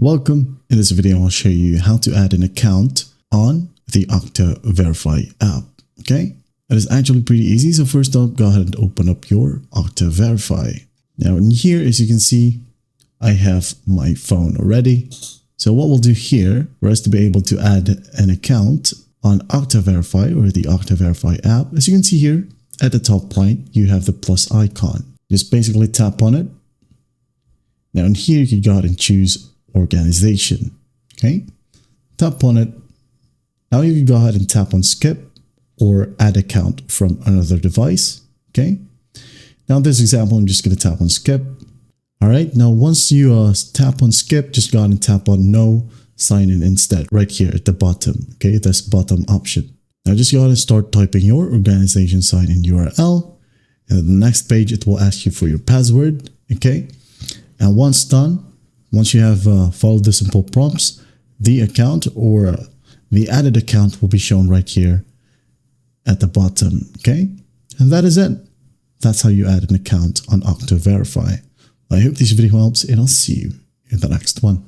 Welcome. In this video, I'll show you how to add an account on the Okta Verify app. Okay, it is actually pretty easy. So first up, go ahead and open up your Okta Verify. Now in here, as you can see, I have my phone already. So what we'll do here for us to be able to add an account on Okta Verify or the Okta Verify app, as you can see here at the top right, you have the plus icon. Just basically tap on it. Now in here, you can go ahead and choose organization. Okay, tap on it. Now you can go ahead and tap on skip or add account from another device. Okay, now in this example, I'm just going to tap on skip. All right, now once you tap on skip, just go ahead and tap on no, sign in instead right here at the bottom. Okay, this bottom option. Now just go ahead and start typing your organization sign in URL, and then the next page it will ask you for your password. Okay, and once done, once you have followed the simple prompts, the account or the added account will be shown right here at the bottom. Okay, and that is it. That's how you add an account on Okta Verify. I hope this video helps, and I'll see you in the next one.